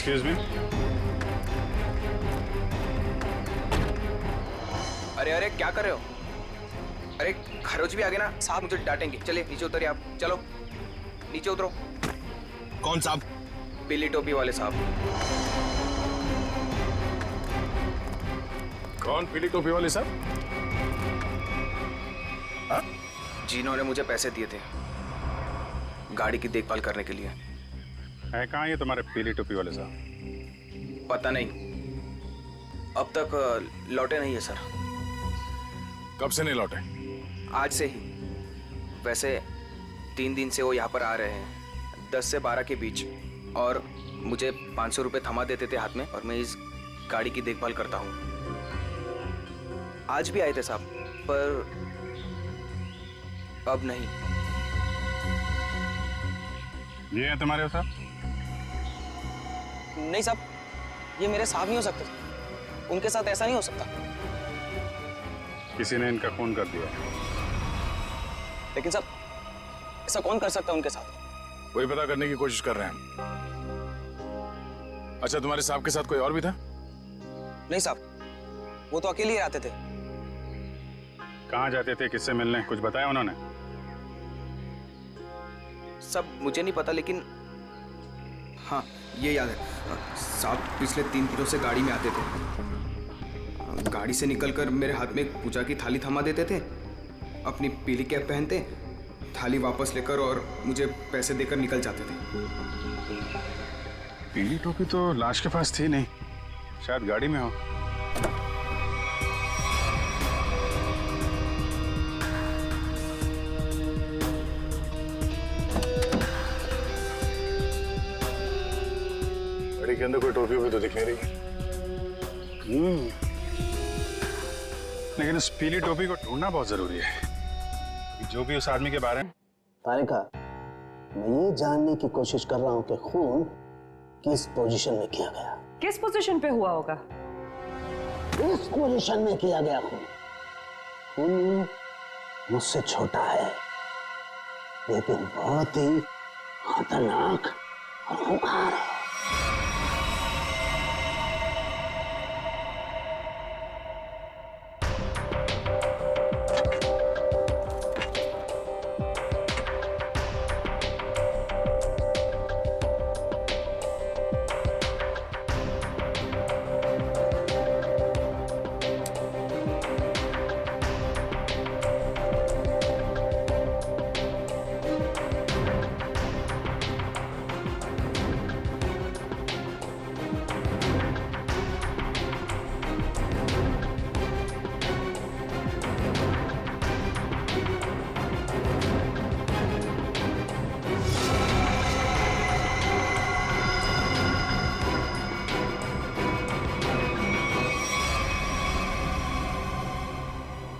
Excuse me. अरे अरे क्या कर रहे हो? अरे खरोच भी आ गए ना साहब, मुझे डांटेंगे। चलिए नीचे उतरिए आप, चलो नीचे उतरो। कौन साहब? पीली टोपी वाले साहब। कौन पीली टोपी वाले साहब? जिन्होंने मुझे पैसे दिए थे गाड़ी की देखभाल करने के लिए। है कहाँ ये तुम्हारे पीली टोपी वाले साहब? पता नहीं, अब तक लौटे नहीं है सर। कब से नहीं लौटे? आज से ही। वैसे 3 दिन से वो यहाँ पर आ रहे हैं, 10 से 12 के बीच, और मुझे 500 रुपये थमा देते थे हाथ में, और मैं इस गाड़ी की देखभाल करता हूँ। आज भी आए थे साहब, पर अब नहीं। ये है तुम्हारे साहब? नहीं साहब, ये मेरे साहब नहीं हो सकते, उनके साथ ऐसा नहीं हो सकता। किसी ने इनका खून कर दिया। लेकिन साहब ऐसा कौन कर सकता है उनके साथ? वही पता करने की कोशिश कर रहे हैं हम। अच्छा, तुम्हारे साहब के साथ कोई और भी था? नहीं साहब, वो तो अकेले ही आते थे। कहाँ जाते थे, किससे मिलने, कुछ बताया उन्होंने? सब मुझे नहीं पता, लेकिन हाँ ये याद है साहब, पिछले 3 दिनों से गाड़ी में आते थे। गाड़ी से निकलकर मेरे हाथ में एक पूजा की थाली थमा देते थे, अपनी पीली कैप पहनते, थाली वापस लेकर और मुझे पैसे देकर निकल जाते थे। पीली टोपी तो लाश के पास थी नहीं, शायद गाड़ी में हो। गाड़ी के अंदर कोई टोपी वोपी तो दिख नहीं रही। लेकिन उस पीली टोपी को ढूंढना बहुत जरूरी है, जो भी उस आदमी के बारे में। तारिका, मैं ये जानने की कोशिश कर रहा हूँ कि खून किस पोजीशन में किया गया। किस पोजीशन पे हुआ होगा? इस पोजीशन में किया गया खून। खून मुझसे छोटा है, लेकिन बहुत ही खतरनाक और खूंखार है।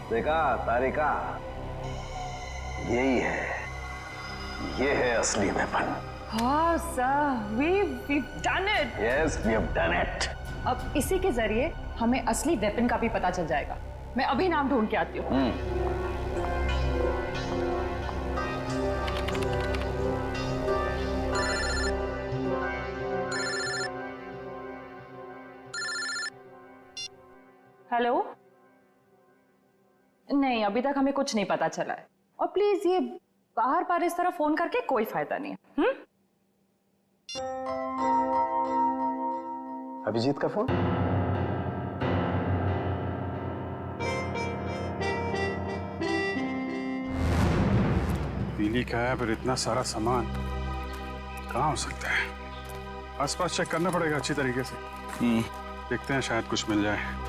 देखा तारिका, यही है, ये है असली वेपन। हाँ sir, we've done it. Yes, we have done it. अब इसी के जरिए हमें असली वेपन का भी पता चल जाएगा। मैं अभी नाम ढूंढ के आती हूँ। हेलो? नहीं, अभी तक हमें कुछ नहीं पता चला है। और प्लीज ये बार बार इस तरह फोन करके कोई फायदा नहीं है। अभिजीत का फोन? पीली का है, पर इतना सारा सामान कहाँ हो सकता है? आसपास चेक करना पड़ेगा अच्छी तरीके से। देखते हैं, शायद कुछ मिल जाए।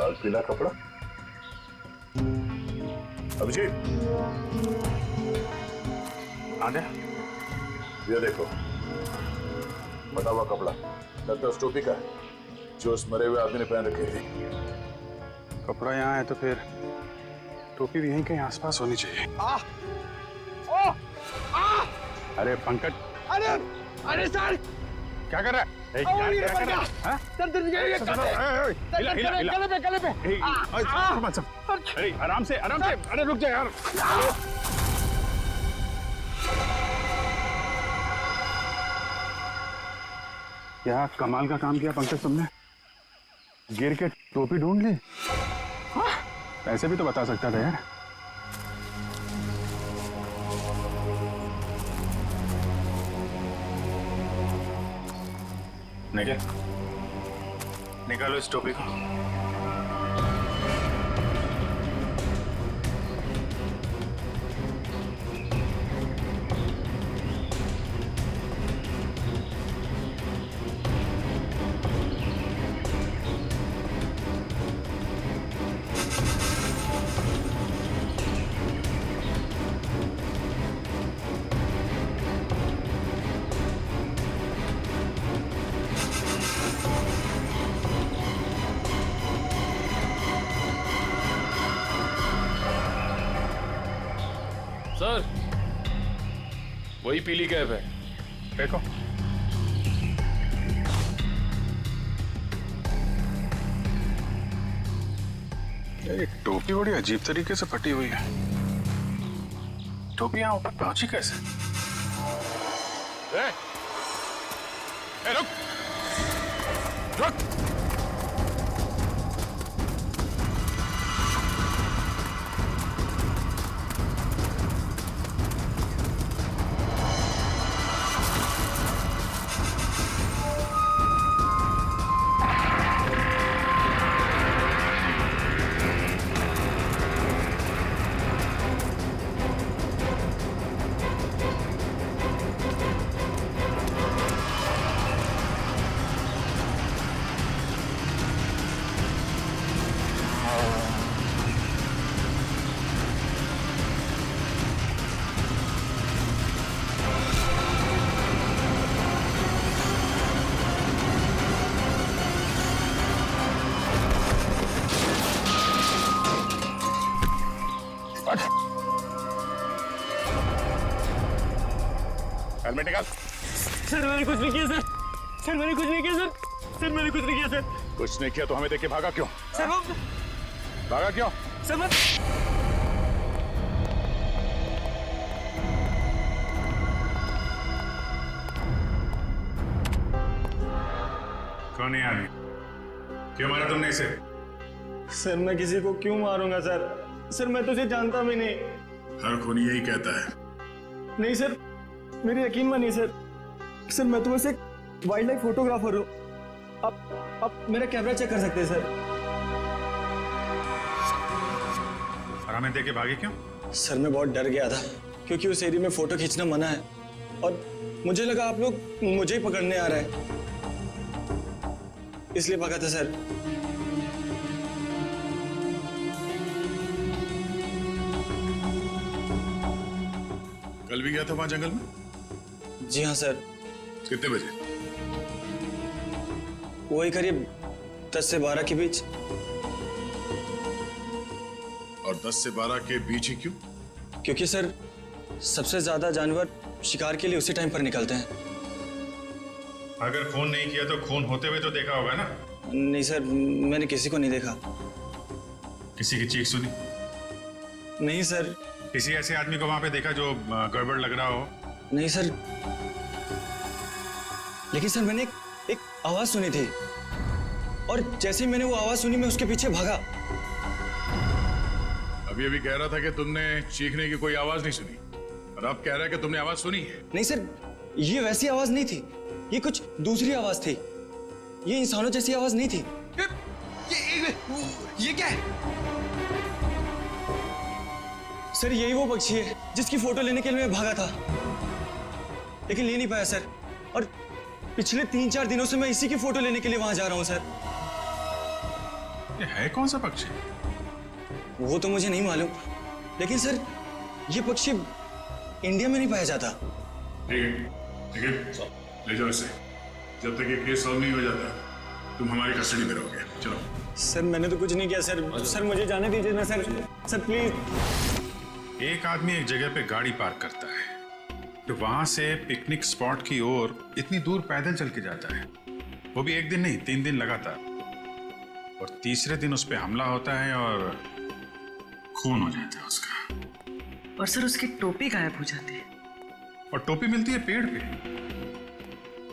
लाल पीला कपड़ा। अभिजीत, आंधे ये देखो, बटा हुआ कपड़ा लगता है उस टोपी का है जो उस मरे हुए आदमी ने पहन रखी थी। कपड़ा यहाँ है तो फिर टोपी भी यहीं कहीं आसपास होनी चाहिए। अरे पंकज, अरे सर, क्या कर रहा है? ये पड़ गया। हाँ? सर दर्द गया, ये गले पे। अरे आराम से, अरे रुक जा यार। क्या कमाल का काम किया पंकज तुमने, गिर के टोपी ढूंढ ली। ऐसे भी तो बता सकता था यार। निकालो इस टोपी को। सर, वही पीली कैब है। देखो, ये टोपी बड़ी अजीब तरीके से फटी हुई है। टोपी यहाँ ऊपर पहुंची कैसे? ए, रुक रुक। हेलमेट निकाल। सर मैंने कुछ नहीं किया सर। सर मैंने कुछ नहीं किया सर। सर मैंने कुछ नहीं किया सर। कुछ नहीं किया तो हमें देख के भागा क्यों? सर वो भागा क्यों? सर मैं कौन है आदमी? क्यों मारा तुमने इसे? सर मैं किसी को क्यों मारूंगा सर? सर मैं तो उसे जानता भी नहीं। हर खूनी यही कहता है। नहीं सर, मेरी यकीन मानिए सर। सर मैं तो वैसे वाइल्ड लाइफ फोटोग्राफर हूँ। आप मेरा कैमरा चेक कर सकते हैं सर। और हमें देख के भागे क्यों? सर मैं बहुत डर गया था क्योंकि उस एरिया में फोटो खींचना मना है और मुझे लगा आप लोग मुझे ही पकड़ने आ रहे हैं, इसलिए भागा था सर। कल भी गया था वहां जंगल में? जी हाँ सर। कितने बजे? वही करीब 10 से 12 के बीच। और 10 से 12 के बीच ही क्यों? क्योंकि सर सबसे ज्यादा जानवर शिकार के लिए उसी टाइम पर निकलते हैं। अगर खून नहीं किया तो खून होते हुए तो देखा होगा ना? नहीं सर, मैंने किसी को नहीं देखा। किसी की चीख सुनी? नहीं सर। किसी ऐसे आदमी को वहां पे देखा जो गड़बड़ लग रहा हो? नहीं सर, लेकिन सर मैंने एक आवाज सुनी थी और जैसे ही मैंने वो आवाज सुनी मैं उसके पीछे भागा। अभी अभी कह रहा था कि तुमने चीखने की कोई आवाज नहीं सुनी और अब कह रहा है कि तुमने आवाज सुनी है। नहीं सर, ये वैसी आवाज नहीं थी, ये कुछ दूसरी आवाज थी। ये इंसानों जैसी आवाज नहीं थी। ये क्या है? सर यही वो पक्षी है जिसकी फोटो लेने के लिए मैं भागा था, लेकिन ले नहीं पाया सर। और पिछले 3-4 दिनों से मैं इसी की फोटो लेने के लिए वहां जा रहा हूं सर। ये है कौन सा पक्षी? वो तो मुझे नहीं मालूम, लेकिन सर ये पक्षी इंडिया में नहीं पाया जाता। ठीक है, ले जाओ इसे। जब तक ये केस सॉल्व नहीं हो जाता तुम हमारी कस्टडी में रहोगे। चलो। सर मैंने तो कुछ नहीं किया सर। सर मुझे जाने दीजिए ना सर। Sir please. एक आदमी एक जगह पे गाड़ी पार्क करता है तो वहां से पिकनिक स्पॉट की ओर इतनी दूर पैदल चल के जाता है, वो भी एक दिन नहीं 3 दिन लगातार, और तीसरे दिन उस पर हमला होता है और खून हो जाता है उसका। और सर उसकी टोपी गायब हो जाती है। और टोपी मिलती है पेड़ पे।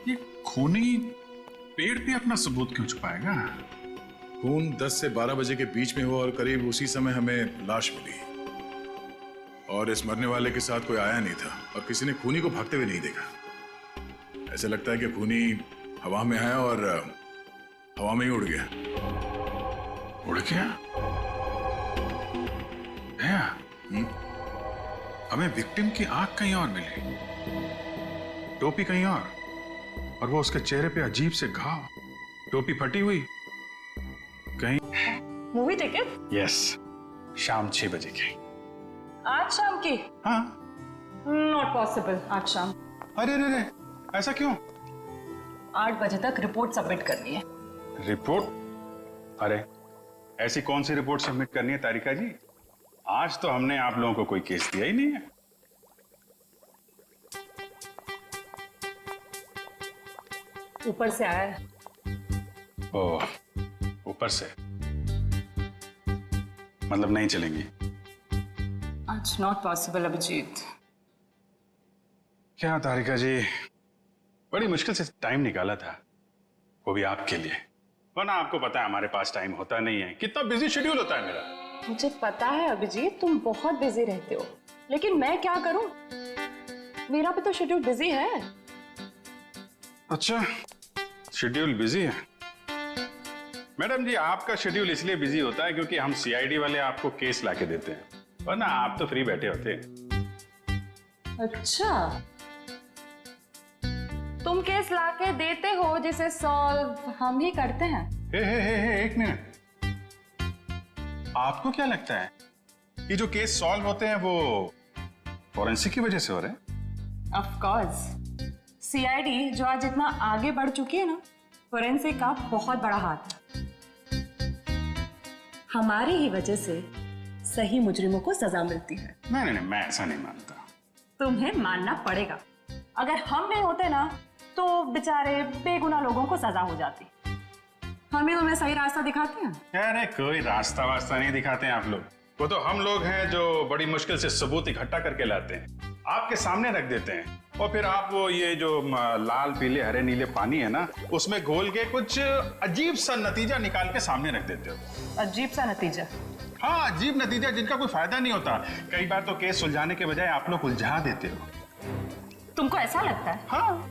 ये खूनी पेड़ पे अपना सबूत क्यों छुपाएगा? खून 10 से 12 बजे के बीच में हुआ और करीब उसी समय हमें लाश मिली, और इस मरने वाले के साथ कोई आया नहीं था और किसी ने खूनी को भागते हुए नहीं देखा। ऐसा लगता है कि खूनी हवा में आया और हवा में ही उड़ गया। उड़ गया? हमें विक्टिम की आंख कहीं और मिली, टोपी कहीं और वो उसके चेहरे पे अजीब से घाव, टोपी फटी हुई कहीं। Movie ticket? यस, शाम 6 बजे की। आज शाम की? हाँ। नॉट पॉसिबल आज शाम। अरे रे रे, ऐसा क्यों? 8 बजे तक रिपोर्ट सबमिट करनी है। रिपोर्ट? अरे ऐसी कौन सी रिपोर्ट सबमिट करनी है तारिका जी? आज तो हमने आप लोगों को कोई केस दिया ही नहीं है। ऊपर से आया है। ओह, ऊपर से मतलब नहीं चलेंगी? आज नॉट पॉसिबल अभिजीत। क्या तारिका जी, बड़ी मुश्किल से टाइम निकाला था, वो भी आपके लिए, वरना आपको पता है हमारे पास टाइम होता नहीं है, कितना बिजी शेड्यूल होता है मेरा। मुझे पता है अभिजीत, तुम बहुत बिजी रहते हो, लेकिन मैं क्या करूं, मेरा भी तो शेड्यूल बिजी है। अच्छा, शेड्यूल बिजी है? मैडम जी, आपका शेड्यूल इसलिए बिजी होता है क्योंकि हम सीआईडी वाले आपको केस लाके देते हैं, वरना आप तो फ्री बैठे होते। अच्छा, तुम केस लाके देते हो जिसे सॉल्व हम ही करते हैं। हे, एक मिनट, आपको क्या लगता है कि जो केस सॉल्व होते हैं वो फॉरेंसिक की वजह से हो रहे हैं? ऑफ कोर्स, सीआईडी जो आज इतना आगे बढ़ चुकी है ना, फॉरेंसिक का बहुत बड़ा हाथ है। हमारी ही वजह से सही मुजरिमों को सजा मिलती है। नहीं, मैं ऐसा नहीं मानता। तुम्हें मानना पड़ेगा। अगर हम नहीं होते ना तो बेचारे बेगुनाह लोगों को सजा हो जाती। हम ही तुम्हें सही रास्ता दिखाते हैं। अरे कोई रास्ता वास्ता नहीं दिखाते हैं आप लोग, वो तो हम लोग हैं जो बड़ी मुश्किल से सबूत इकट्ठा करके लाते हैं, आपके सामने रख देते हैं, और फिर आप वो ये जो लाल पीले हरे नीले पानी है ना, उसमें घोल के कुछ अजीब सा नतीजा निकाल के सामने रख देते हो। अजीब सा नतीजा? हाँ, अजीब नतीजा जिनका कोई फायदा नहीं होता। कई बार तो केस सुलझाने के बजाय आप लोग उलझा देते हो। तुमको ऐसा लगता है? हाँ।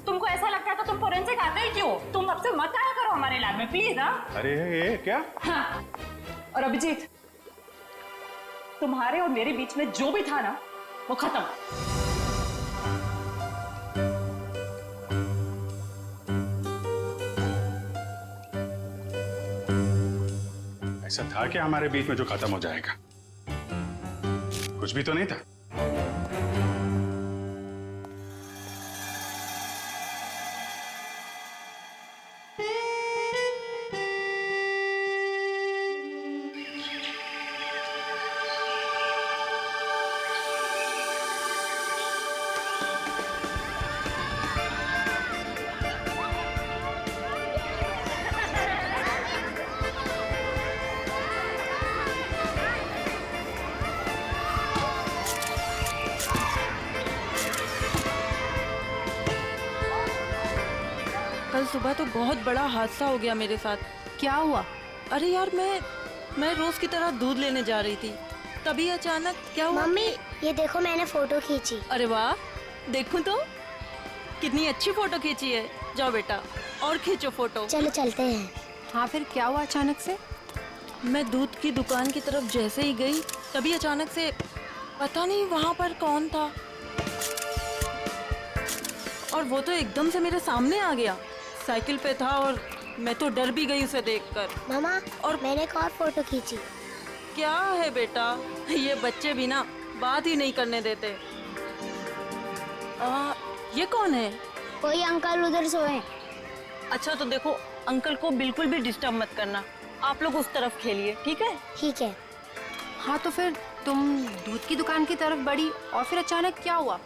तुमको ऐसा लगता है तो तुम फोरेंसिक आते ही क्यों? तुम अब से मत आया करो हमारे लैब में प्लीज। अरे ये क्या? हाँ। और अभिजीत, तुम्हारे और मेरे बीच में जो भी था ना, वो खत्म। ऐसा था कि हमारे बीच में जो खत्म हो जाएगा? कुछ भी तो नहीं था। कल सुबह तो बहुत बड़ा हादसा हो गया मेरे साथ। क्या हुआ? अरे यार, मैं रोज की तरह दूध लेने जा रही थी, तभी अचानक क्या हुआ? मम्मी, ये देखो मैंने फोटो खींची। अरे वाह, देखूं तो कितनी अच्छी फोटो खींची है। जाओ बेटा और खींचो फोटो। चलो चलते हैं। हाँ, फिर क्या हुआ अचानक से? मैं दूध की दुकान की तरफ जैसे ही गई, तभी अचानक से पता नहीं वहां पर कौन था, और वो तो एकदम से मेरे सामने आ गया। साइकिल पे था और मैं तो डर भी गई उसे देखकर। मामा और मैंने एक और फोटो खींची। क्या है बेटा, ये बच्चे भी ना बात ही नहीं करने देते। ये कौन है? कोई अंकल उधर सोए। अच्छा तो देखो, अंकल को बिल्कुल भी डिस्टर्ब मत करना, आप लोग उस तरफ खेलिए, ठीक है? ठीक है। हाँ तो फिर तुम दूध की दुकान की तरफ बढ़ी और फिर अचानक क्या हुआ?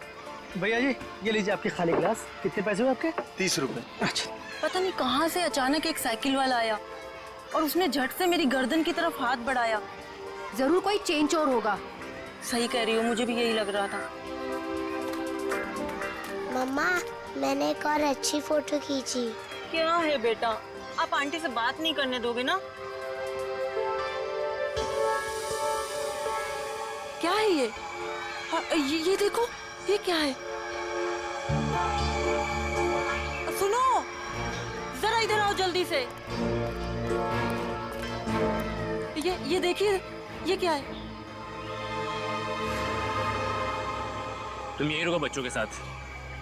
भैया जी ये लीजिए आपकी खाली गिलास। कितने पैसे हुए आपके? 30 रुपए। अच्छा। पता नहीं कहाँ से अचानक एक साइकिल वाला आया और उसने झट से मेरी गर्दन की तरफ हाथ बढ़ाया। जरूर कोई चेन चोर होगा। सही कह रही हो, मुझे भी यही लग रहा था। मम्मा मैंने एक और अच्छी फोटो खींची। क्या है बेटा, आप आंटी से बात नहीं करने दोगे ना? क्या है ये? ये देखो, ये क्या है? सुनो, जरा इधर आओ जल्दी से। ये देखिए, ये क्या है? तुम यही रुको बच्चों के साथ,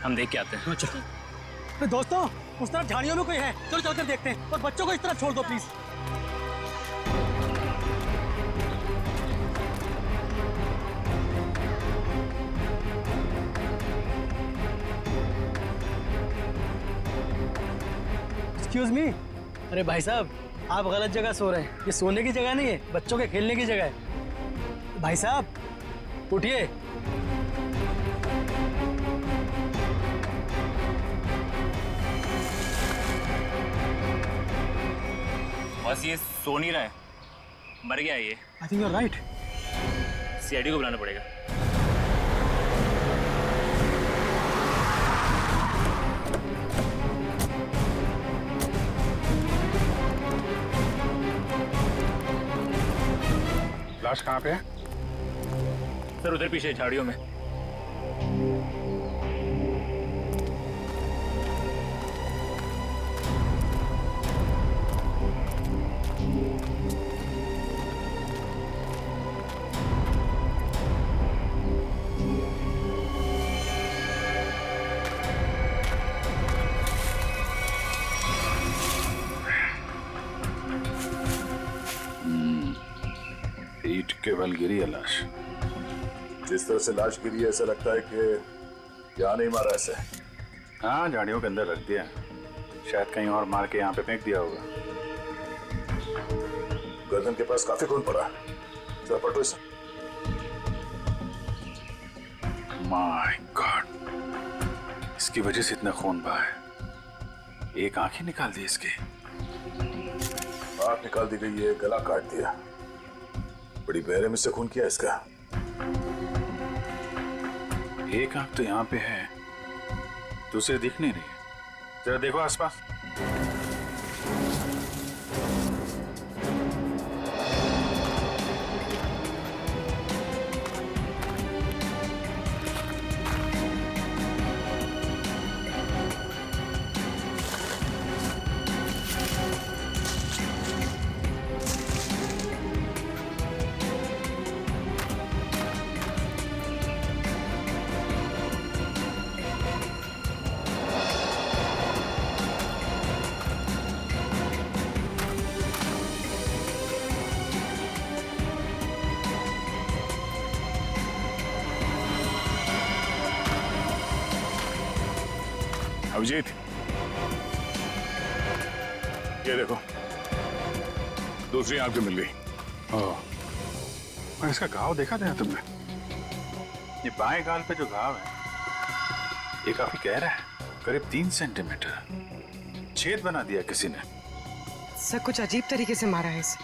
हम देख के आते हैं। अच्छा। दोस्तों उस तरफ झाड़ियों में कोई है, चलो चलकर देखते हैं। और बच्चों को इस तरफ छोड़ दो प्लीज। Excuse me. अरे भाई साहब आप गलत जगह सो रहे हैं, ये सोने की जगह नहीं है, बच्चों के खेलने की जगह है। भाई साहब उठिए। बस ये सो नहीं रहा है, मर गया ये। I think you are right. CID को बुलाना पड़ेगा। लाश कहाँ पे है? सर उधर पीछे झाड़ियों में। ईंट के बल गिरी है लाश। जिस तरह से लाश गिरी है ऐसा लगता है कि यहाँ नहीं मारा ऐसे। हाँ, झाड़ियों के अंदर रख दिया, शायद कहीं और मार के यहाँ पे फेंक दिया होगा। गर्दन के पास काफी खून पड़ा, जरा पटो इसे। माय गॉड, इसकी वजह से इतना खून बहा है। एक आंख ही निकाल दी इसकी। आंख निकाल दी गई है, गला काट दिया। बड़ी बेरहमी से खून किया इसका। एक आंख तो यहाँ पे है, दूसरी दिख नहीं रही। जरा देखो आसपास। अभिजीत ये देखो, दूसरी आंख भी मिल गई। और इसका घाव देखा था तुमने? ये बाएं गाल पे जो घाव है ये काफी गहरा है, करीब 3 सेंटीमीटर। छेद बना दिया किसी ने। सर कुछ अजीब तरीके से मारा है इसे।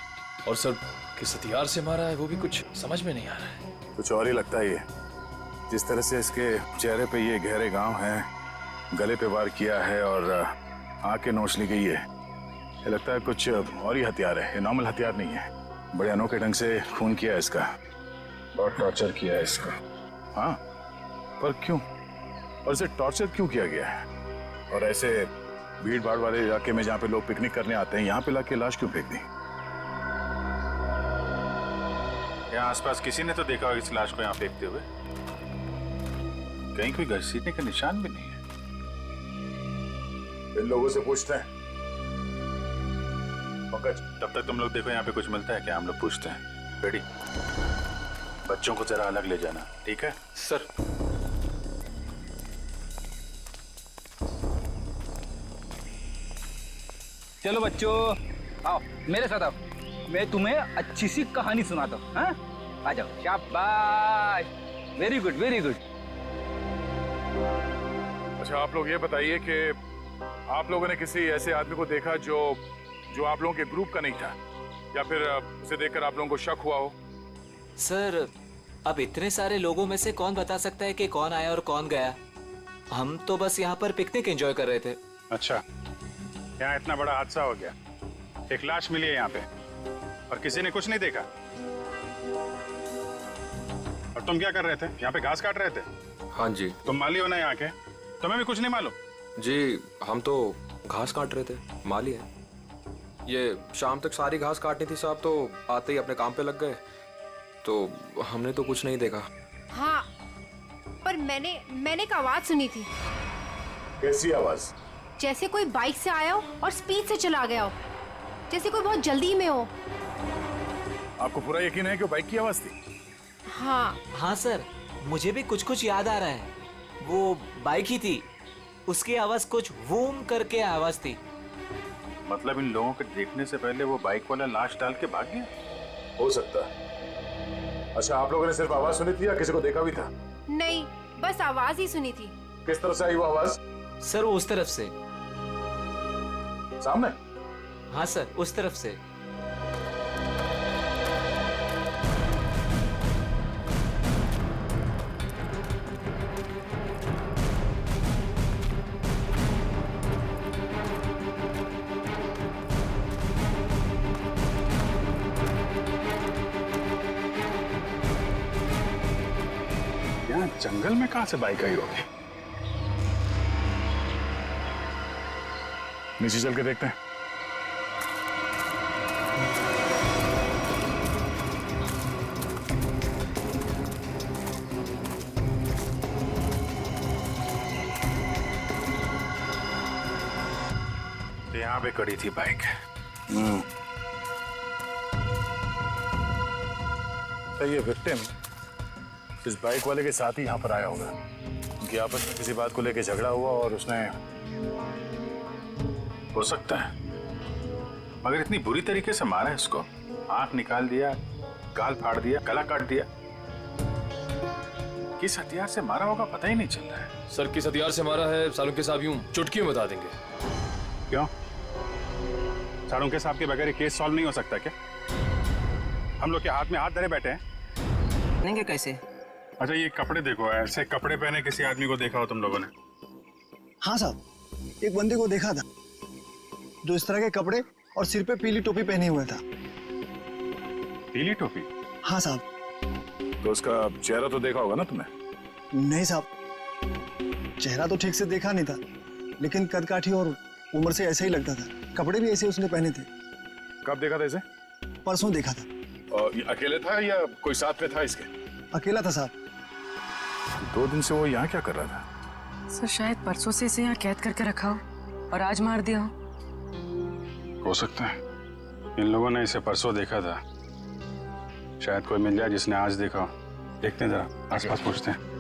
और सर किस हथियार से मारा है वो भी कुछ समझ में नहीं आ रहा है। कुछ और ही लगता है ये। जिस तरह से इसके चेहरे पे ये गहरे घाव हैं, गले पे वार किया है और आंखें नोच ली गई है, ये लगता है कुछ और ही हथियार है। ये नॉर्मल हथियार नहीं है। बड़े अनोखे ढंग से खून किया है इसका, बहुत टॉर्चर किया है इसको। हाँ, पर क्यों? और इसे टॉर्चर क्यों किया गया है? और ऐसे भीड़ भाड़ वाले इलाके में जहाँ पे लोग पिकनिक करने आते हैं, यहाँ पे लाके लाश क्यों फेंक दी? यहाँ आसपास किसी ने तो देखा होगा इस लाश को यहाँ फेंकते हुए। कहीं कोई घसीटने का निशान भी नहीं है। इन लोगों से पूछते हैं। पंकज। तब तक तुम लोग देखो यहाँ पे कुछ मिलता है क्या, हम लोग पूछते हैं। रेडी? बच्चों को जरा अलग ले जाना, ठीक है? सर। चलो बच्चों, आओ मेरे साथ आओ, मैं तुम्हें अच्छी सी कहानी सुनाता हूँ। हाँ, आ जाओ, शाबाश, वेरी गुड वेरी गुड। अच्छा, आप लोग ये बताइए कि आप लोगों ने किसी ऐसे आदमी को देखा जो आप लोगों के ग्रुप का नहीं था, या फिर उसे देखकर आप लोगों को शक हुआ हो? सर, अब इतने सारे लोगों में से कौन बता सकता है कि कौन आया और कौन गया? हम तो बस यहाँ पर पिकनिक एंजॉय कर रहे थे। अच्छा, यहाँ इतना बड़ा हादसा हो गया, एक लाश मिली है यहाँ पे और किसी ने कुछ नहीं देखा। और तुम क्या कर रहे थे? यहाँ पे घास काट रहे थे? हाँ जी। तुम माली हो ना यहाँ के, तुम्हें भी कुछ नहीं मालूम? जी, हम तो घास काट रहे थे, माली है। ये शाम तक सारी घास काटनी थी साहब, तो आते ही अपने काम पे लग गए, तो हमने तो कुछ नहीं देखा। हाँ, पर मैंने एक आवाज सुनी थी। कैसी आवाज? जैसे कोई बाइक से आया हो और स्पीड से चला गया हो, जैसे कोई बहुत जल्दी में हो। आपको पूरा यकीन है कि वो बाइक की आवाज थी? हाँ हाँ सर, मुझे भी कुछ कुछ याद आ रहा है। वो बाइक ही थी, उसकी आवाज कुछ वूम करके आवाज थी। मतलब इन लोगों के देखने से पहले वो बाइक वाला लाश डाल के भाग गया? हो सकता है। अच्छा, आप लोगों ने सिर्फ आवाज सुनी थी या किसी को देखा भी था? नहीं, बस आवाज ही सुनी थी। किस तरफ से आई वो आवाज? सर, वो उस तरफ से। सामने? हाँ सर, उस तरफ से। यहाँ जंगल में कहाँ से बाइक आई होगी? नीचे चल के देखते हैं। तो यहाँ पे खड़ी थी बाइक। तो ये विक्टिम इस बाइक वाले के साथ ही यहाँ पर आया होगा। उनकी आपस में किसी बात को लेकर झगड़ा हुआ और उसने... हो सकता है, मगर इतनी बुरी तरीके से मारा है इसको, आंख निकाल दिया, गाल फाड़ दिया, गला काट दिया। किस हथियार से मारा होगा पता ही नहीं चल रहा है। सर, किस हथियार से मारा है सालुंके साहब यूं चुटकी में बता देंगे। क्यों? सालुंके साहब के बगैर केस सॉल्व नहीं हो सकता क्या? हम लोग के हाथ में हाथ धरे बैठे हैं। नहीं कैसे? अच्छा, ये कपड़े देखो, ऐसे कपड़े पहने किसी आदमी को देखा हो तुम लोगों ने? हाँ साहब, एक बंदे को देखा था जो इस तरह के कपड़े और सिर पे पीली टोपी पहने हुए था। पीली टोपी? हाँ साहब। तो उसका चेहरा तो देखा होगा ना तुमने? नहीं साहब, चेहरा तो ठीक से देखा नहीं था, लेकिन कद काठी और उम्र से ऐसा ही लगता था। कपड़े भी ऐसे उसने पहने थे। कब देखा था इसे? परसों देखा था। और ये अकेले था या कोई साथ में था इसके? अकेला था साहब। 2 दिन से वो यहाँ क्या कर रहा था? सर, शायद परसों से इसे यहाँ कैद करके रखा हो और आज मार दिया हो सकता है इन लोगों ने इसे परसों देखा था। शायद कोई मिल जाए जिसने आज देखा हो। देखते हैं, जरा आसपास पूछते हैं।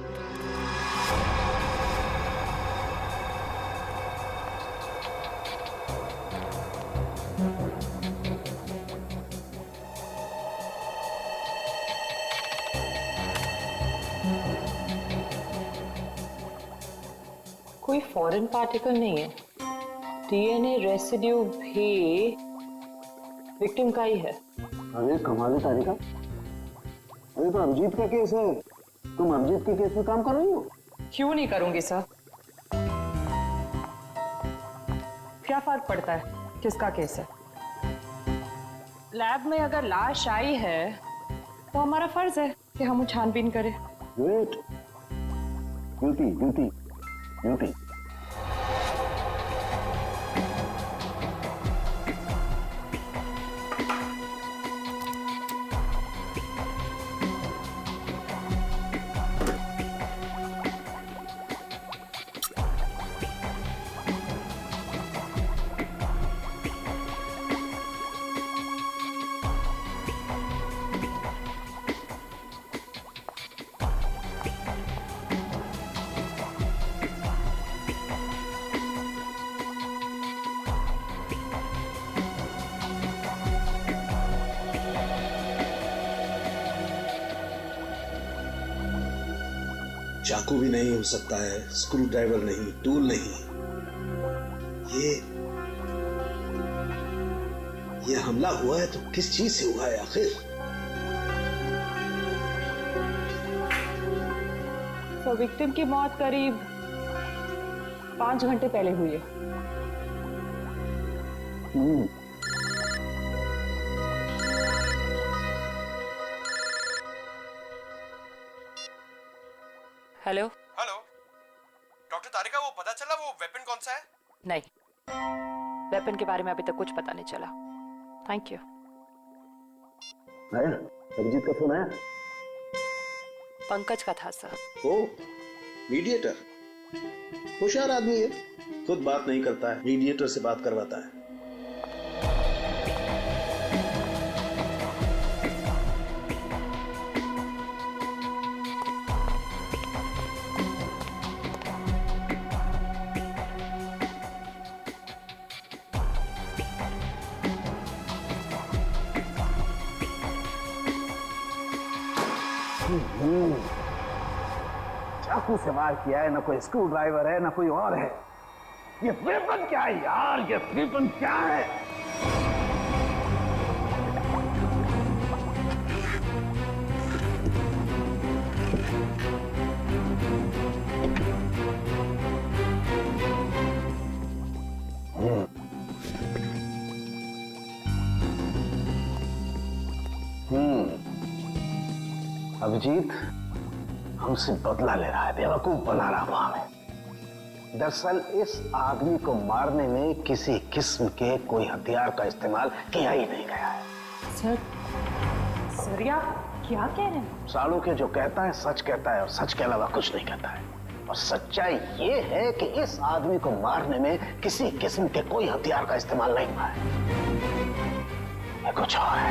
कोई फॉरेन पार्टिकल नहीं है, डीएनए रेसिड्यू भी विक्टिम का ही है। अरे कमाल है तारिका, अरे तो अभिजीत का केस है, तुम अभिजीत के केस में काम कर रही हो? क्यों नहीं करूंगी सर? क्या फर्क पड़ता है किसका केस है? लैब में अगर लाश आई है तो हमारा फर्ज है कि हम छानबीन करें। Wait, duty duty duty. चाकू भी नहीं हो सकता है, स्क्रू ड्राइवर नहीं, टूल नहीं। ये हमला हुआ है तो किस चीज से हुआ है आखिर? तो विक्टिम की मौत करीब 5 घंटे पहले हुई है। हेलो हेलो डॉक्टर तारिका, वो पता चला वो वेपन कौन सा है? नहीं, वेपन के बारे में अभी तक कुछ पता नहीं चला। Thank you. आया अभिजीत का फोन आया? पंकज का था सर। ओ मीडिएटर, होशियार आदमी है, खुद बात नहीं करता है, मीडिएटर से बात करवाता है। चाकू से वार किया है, ना कोई स्क्रू ड्राइवर है, ना कोई और है। ये वेपन क्या है यार? ये वेपन क्या है? अभिजीत हमसे बदला ले रहा है, बेवकूफ बना रहा हुआ हमें। दरअसल इस आदमी को मारने में किसी किस्म के कोई हथियार का इस्तेमाल किया ही नहीं गया है। सर आप क्या कह रहे हैं? सालू के जो कहता है सच कहता है, और सच के अलावा कुछ नहीं कहता है। और सच्चाई ये है कि इस आदमी को मारने में किसी किस्म के कोई हथियार का इस्तेमाल नहीं हुआ है, ये कुछ और है।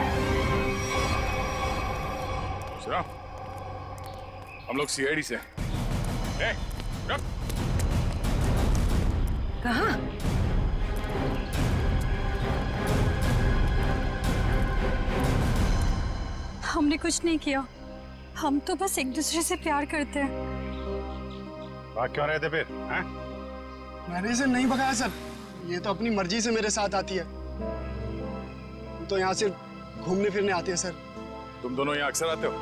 हम लोग सीआईडी से। कहाँ? हमने कुछ नहीं किया, हम तो बस एक दूसरे से प्यार करते हैं। भाग क्यों रहे थे फिर? हैं? मैंने इसे नहीं भगाया सर, ये तो अपनी मर्जी से मेरे साथ आती है। तो यहाँ से घूमने फिरने आती है सर। तुम दोनों यहाँ अक्सर आते हो?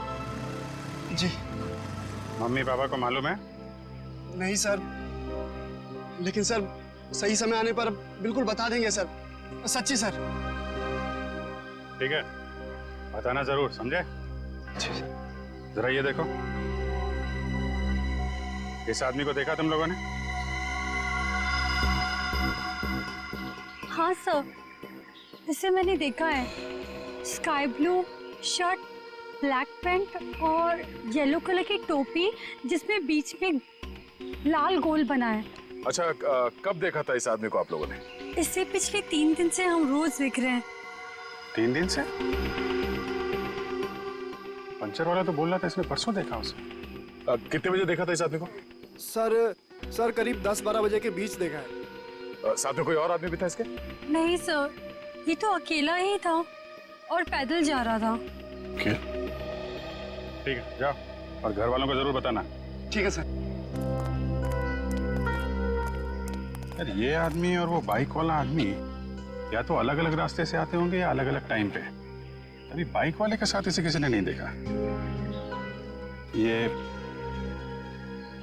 जी। मम्मी पापा को मालूम है? नहीं सर, लेकिन सर सही समय आने पर बिल्कुल बता देंगे सर, सच्ची सर। ठीक है, बताना जरूर, समझे? जरा ये देखो, इस आदमी को देखा तुम लोगों ने? हाँ सर, इसे मैंने देखा है। Sky blue shirt, black pant और येलो कलर की टोपी जिसमें बीच में लाल गोल बना है। अच्छा, कब देखा था इस आदमी को आप लोगों ने? इससे पिछले 3 दिन से हम रोज देख रहे हैं। 3 दिन से? पंचर वाला तो बोल रहा था इसने परसों देखा उसे। कितने बजे देखा था इस आदमी को? सर करीब 10-12 बजे के बीच देखा है। साथ में कोई और आदमी भी था इसके? नहीं सर, ये तो अकेला ही था और पैदल जा रहा था। ठीक है, जाओ और घर वालों को जरूर बताना। ठीक है सर। यार ये आदमी और वो बाइक वाला आदमी या तो अलग अलग रास्ते से आते होंगे या अलग अलग टाइम पे। अभी बाइक वाले के साथ इसे किसी ने नहीं देखा। ये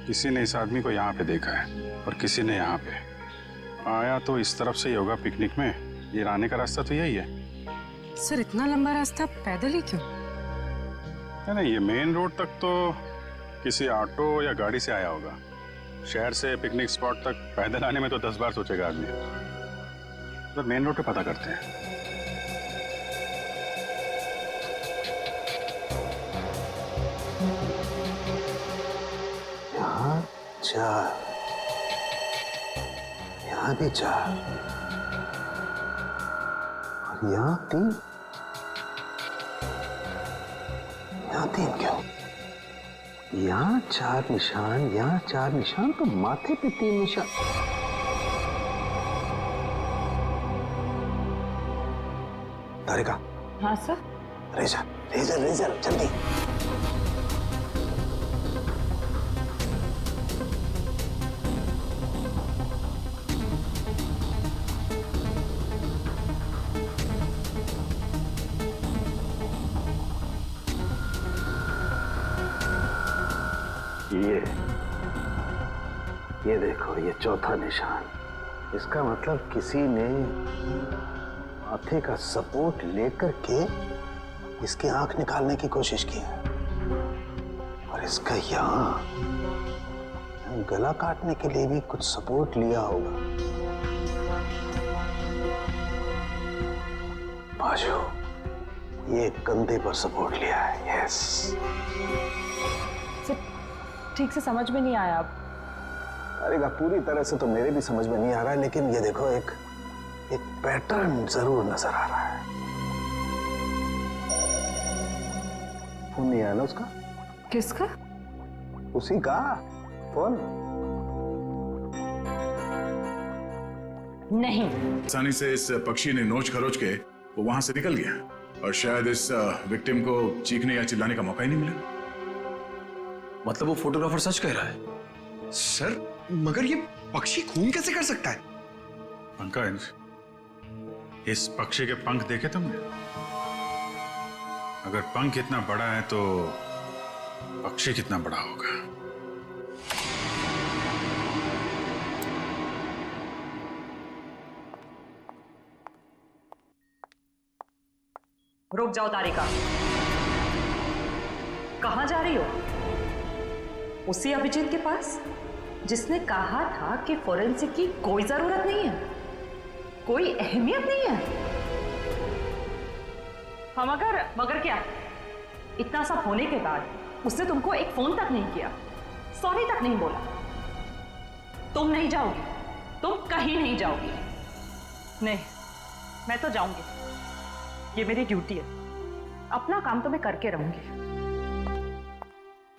किसी ने इस आदमी को यहाँ पे देखा है और किसी ने यहाँ पे। आया तो इस तरफ से ही होगा पिकनिक में, ये आने का रास्ता तो यही है। सर इतना लंबा रास्ता पैदल ही क्यों? नहीं, ये मेन रोड तक तो किसी ऑटो या गाड़ी से आया होगा। शहर से पिकनिक स्पॉट तक पैदल आने में तो 10 बार सोचेगा आदमी। तो मेन रोड पे पता करते हैं। यहाँ 4, यहाँ भी 4 और यहाँ 3। यहाँ 3 क्यों? यहाँ 4 निशान, यहाँ 4 निशान, तो माथे पे 3 निशान। तारिका। हाँ सर। रेजर रेजर रेजर जल्दी। ये देखो, ये चौथा निशान। इसका मतलब किसी ने माथे का सपोर्ट लेकर के इसकी आंख निकालने की कोशिश की है। और इसका यहाँ गला काटने के लिए भी कुछ सपोर्ट लिया होगा। बाजू, ये कंधे पर सपोर्ट लिया है। यस। ठीक से समझ में नहीं आया। अब अरे पूरी तरह से तो मेरे भी समझ में नहीं आ रहा है, लेकिन ये देखो, एक पैटर्न जरूर नजर आ रहा है। फोन नहीं आया ना उसका? किसका? उसी का फोन नहीं। आसानी से इस पक्षी ने नोच खरोच के वो वहां से निकल गया, और शायद इस विक्टिम को चीखने या चिल्लाने का मौका ही नहीं मिला। मतलब वो फोटोग्राफर सच कह रहा है? सर, मगर ये पक्षी खून कैसे कर सकता है? पंकज, इस पक्षी के पंख देखे तुमने? अगर पंख इतना बड़ा है तो पक्षी कितना बड़ा होगा? रुक जाओ तारिका, कहां जा रही हो? उसी अभिजीत के पास जिसने कहा था कि फोरेंसिक की कोई जरूरत नहीं है, कोई अहमियत नहीं है। हम मगर क्या? इतना सब होने के बाद उसने तुमको एक फोन तक नहीं किया, सॉरी तक नहीं बोला। तुम नहीं जाओगी, तुम कहीं नहीं जाओगी। नहीं, मैं तो जाऊंगी, ये मेरी ड्यूटी है। अपना काम तो मैं करके रहूंगी।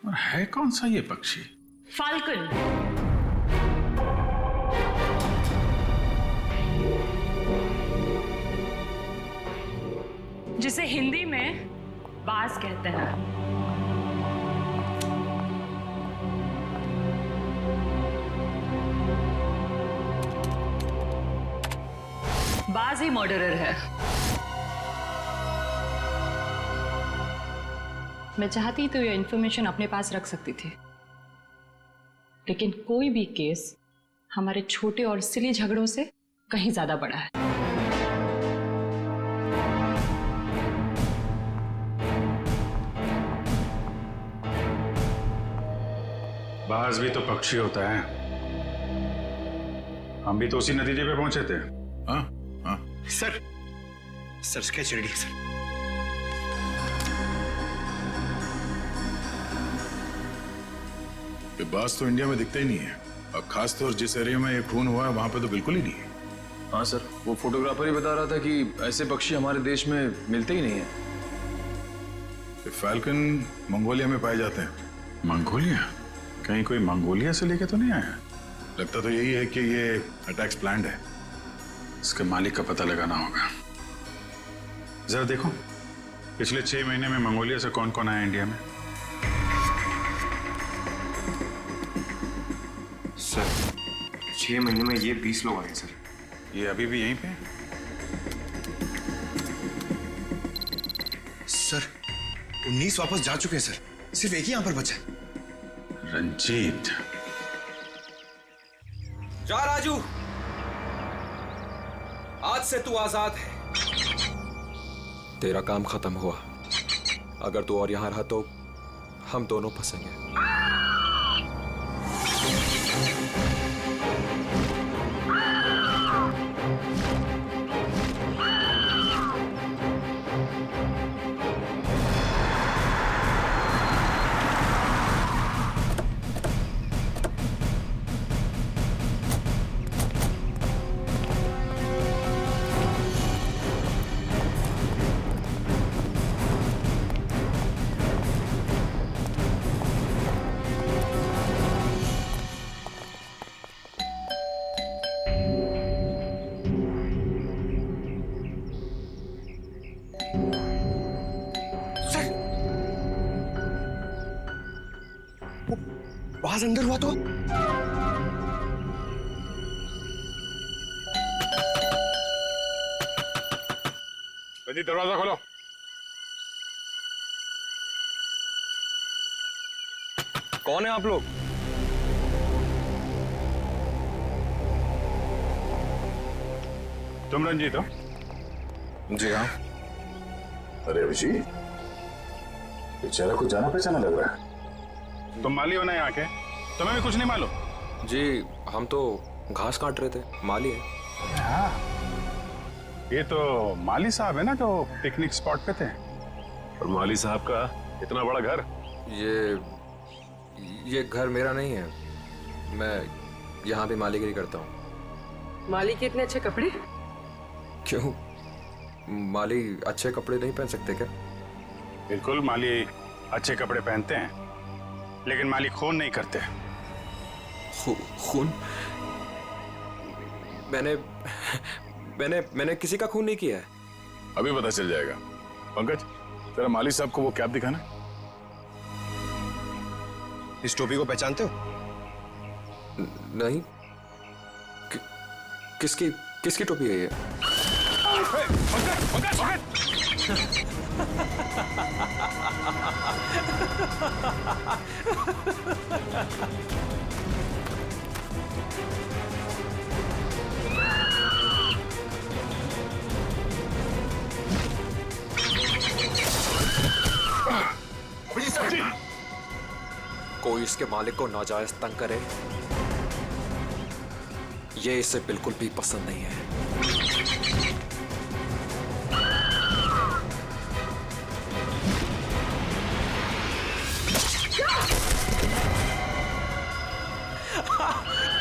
और है कौन सा ये पक्षी? फाल्कन। जिसे हिंदी में बाज कहते हैं। बाज ही मर्डरर है। मैं चाहती तो ये इंफॉर्मेशन अपने पास रख सकती थी, लेकिन कोई भी केस हमारे छोटे और सिली झगड़ों से कहीं ज्यादा बड़ा है। बाज भी तो पक्षी होता है। हम भी तो उसी नतीजे पे पहुंचे थे। हाँ हाँ सर, कैसे रेडी सर? ये बाज तो इंडिया में दिखता ही नहीं है, और खासतौर जिस एरिया में ये खून हुआ है वहां पे तो बिल्कुल ही नहीं है। हाँ सर, वो फोटोग्राफर ही बता रहा था कि ऐसे पक्षी हमारे देश में मिलते ही नहीं है। ये फैल्कन मंगोलिया में पाए जाते हैं। मंगोलिया? कहीं कोई मंगोलिया से लेके तो नहीं आया? लगता तो यही है कि ये अटैक्स प्लान्ड है। इसके मालिक का पता लगाना होगा। जरा देखो, पिछले 6 महीने में मंगोलिया से कौन कौन आया इंडिया में? सर, 6 महीने में ये 20 लोग आए सर। ये अभी भी यहीं पे? सर, 19 वापस जा चुके हैं सर, सिर्फ एक ही यहां पर बचा है। रंजीत। जा राजू, आज से तू आजाद है। तेरा काम खत्म हुआ। अगर तू और यहां रहा तो हम दोनों फंसेंगे। बाज अंदर हुआ तो? दरवाजा खोलो। कौन है आप लोग? तुम रंजीत हो? जी हाँ। अरे अभिजीत, बेचारा कुछ जाना पहचाना लग रहा है। तुम माली हो ना यहाँ के? तुम्हें भी कुछ नहीं मालूम? जी हम तो घास काट रहे थे, माली है। हाँ, ये तो माली साहब है ना जो पिकनिक स्पॉट पे थे। और माली साहब का इतना बड़ा घर? ये घर मेरा नहीं है, मैं यहाँ भी मालीगिरी करता हूँ। माली के इतने अच्छे कपड़े? क्यों, माली अच्छे कपड़े नहीं पहन सकते क्या? बिल्कुल, माली अच्छे कपड़े पहनते हैं, लेकिन माली खून नहीं करते। खून? मैंने किसी का खून नहीं किया है। अभी पता चल जाएगा। पंकज, तेरा माली साहब को वो कैप दिखाना। इस टोपी को पहचानते हो? नहीं। किसकी टोपी है ये? कोई इसके मालिक को नाजायज तंग करे, ये इसे बिल्कुल भी पसंद नहीं है।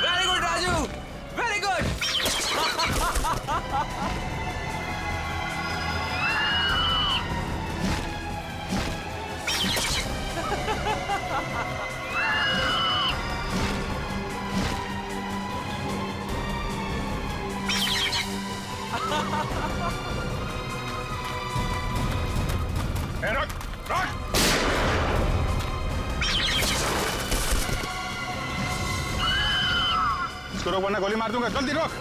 Very good Raju, very good. रुक, रुक। इसको रोक वरना गोली मार दूंगा। जल्दी रोक।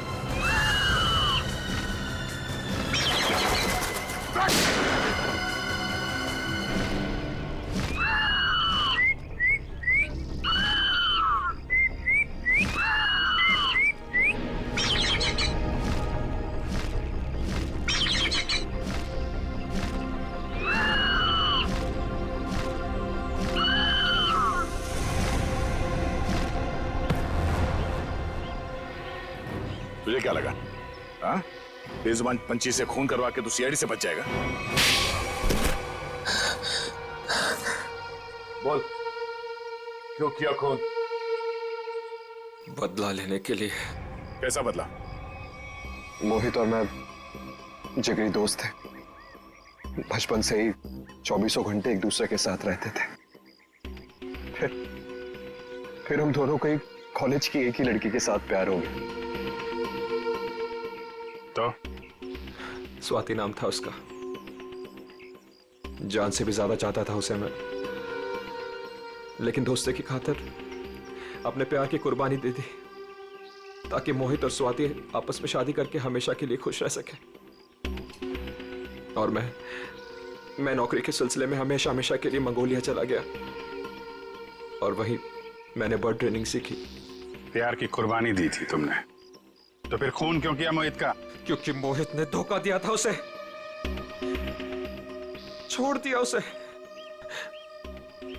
तुझे क्या लगा? हाँ, बेजुबान पंची से खून करवा के तू सीआईडी से बच जाएगा? बोल, क्यों किया खून? बदला लेने के लिए। कैसा बदला? मोहित और मैं जिगरी दोस्त थे। बचपन से ही 24 घंटे एक दूसरे के साथ रहते थे। फिर हम दोनों को कॉलेज की एक ही लड़की के साथ प्यार हो गया। तो स्वाति नाम था उसका। जान से भी ज्यादा चाहता था उसे मैं, लेकिन दोस्ती की खातिर अपने प्यार की कुर्बानी दे दी ताकि मोहित और स्वाति आपस में शादी करके हमेशा के लिए खुश रह सके। और मैं नौकरी के सिलसिले में हमेशा के लिए मंगोलिया चला गया और वहीं मैंने बर्ड ट्रेनिंग सीखी। प्यार की कुर्बानी दी थी तुमने, तो फिर खून क्यों किया मोहित का? क्योंकि मोहित ने धोखा दिया था उसे, छोड़ दिया उसे।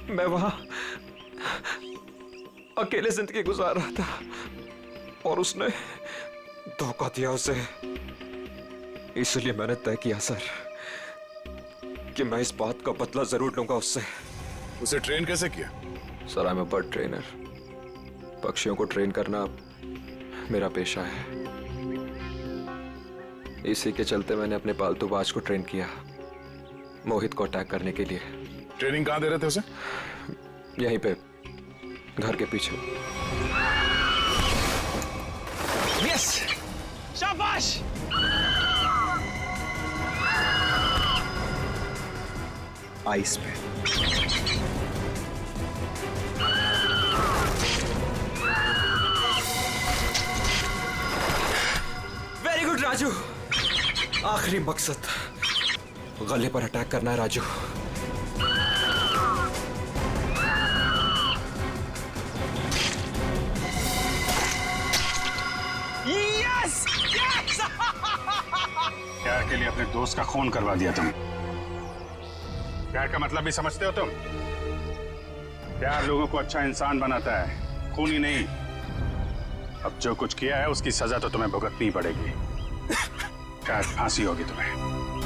मैं वहां अकेले जिंदगी गुजार रहा था और उसने धोखा दिया उसे। इसलिए मैंने तय किया सर कि मैं इस बात का बदला जरूर लूंगा उससे। उसे ट्रेन कैसे किया? Sir I am a bird trainer. पक्षियों को ट्रेन करना मेरा पेशा है। इसी के चलते मैंने अपने पालतू बाज को ट्रेन किया मोहित को अटैक करने के लिए। ट्रेनिंग कहाँ दे रहे थे उसे? यहीं पे, घर के पीछे। यस, शाबाश। आइस पे। Very good Raju. आखिरी मकसद गले पर अटैक करना है राजू। दोस्त का खून करवा दिया तुम। प्यार का मतलब भी समझते हो तुम? प्यार लोगों को अच्छा इंसान बनाता है, खून ही नहीं। अब जो कुछ किया है उसकी सजा तो तुम्हें भुगतनी पड़ेगी। शायद फांसी होगी तुम्हें।